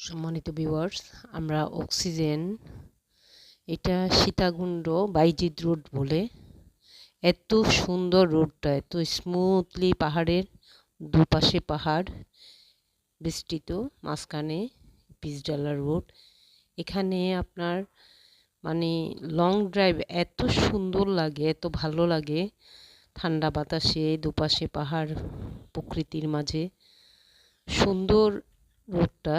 সম্মানিত ভিউয়ার্স, আমরা অক্সিজেন এটা সীতাকুণ্ড বাইজিৎ রোড বলে। এত সুন্দর রোডটা, এত স্মুথলি, পাহাড়ের দুপাশে পাহাড় বিস্তৃত, মাঝখানে পিচঢালা রোড। এখানে আপনার মানে লং ড্রাইভ এত সুন্দর লাগে, এত ভালো লাগে। ঠান্ডা বাতাসে, দুপাশে পাহাড়, প্রকৃতির মাঝে সুন্দর রোডটা।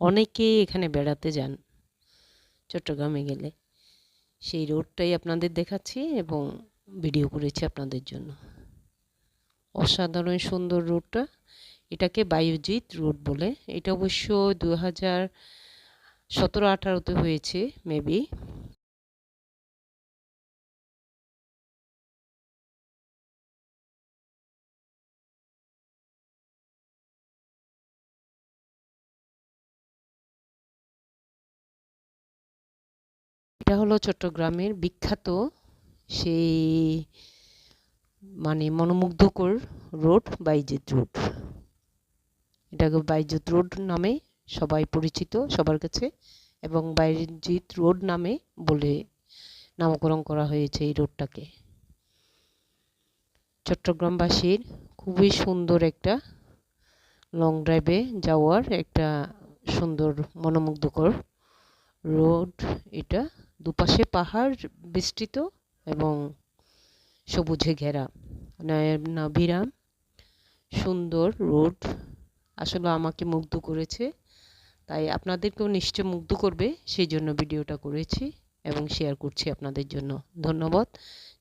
অনেকেই এখানে বেড়াতে যান চট্টগ্রামে গেলে। সেই রোডটাই আপনাদের দেখাচ্ছি এবং ভিডিও করেছি আপনাদের জন্য। অসাধারণ সুন্দর রোডটা। এটাকে বায়ুজিৎ রোড বলে। এটা অবশ্য 2017-18 হয়েছে মেবি। এটা হলো চট্টগ্রামের বিখ্যাত সেই মনোমুগ্ধকর রোড, বাইজিৎ রোড। এটাকে বাইজিৎ রোড নামে সবাই পরিচিত সবার কাছে, এবং বাইজিৎ রোড নামে বলে নামকরণ করা হয়েছে এই রোডটাকে। চট্টগ্রামবাসীর খুবই সুন্দর একটা লং ড্রাইভে যাওয়ার একটা সুন্দর মনোমুগ্ধকর রোড এটা। দুপাশে পাহাড় বিস্তৃত এবং সবুজে ঘেরা, নাভিরাম সুন্দর রোড। আসলে আমাকে মুগ্ধ করেছে, তাই আপনাদেরকেও নিশ্চয় মুগ্ধ করবে, সেই জন্য ভিডিওটা করেছি এবং শেয়ার করছি আপনাদের জন্য। ধন্যবাদ।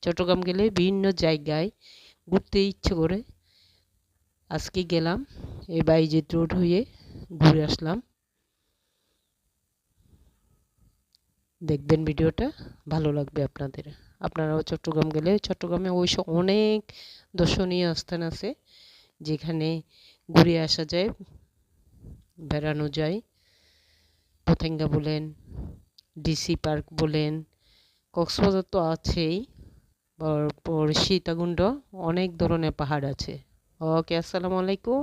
চট্টগ্রাম গেলে বিভিন্ন জায়গায় ঘুরতে ইচ্ছে করে। আজকে গেলাম, এই বাইজিৎ রোড হয়ে ঘুরে আসলাম। দেখবেন ভিডিওটা, ভালো লাগবে আপনাদের। আপনারাও চট্টগ্রাম গেলে, চট্টগ্রামে অবশ্য অনেক দর্শনীয় স্থান আছে যেখানে ঘুরে আসা যায়, বেড়ানো যায়। পতেঙ্গা বলেন, ডিসি পার্ক বলেন, কক্সবাজার তো আছেই, সীতাকুণ্ড, অনেক ধরনের পাহাড় আছে। ওকে, আসসালামু আলাইকুম।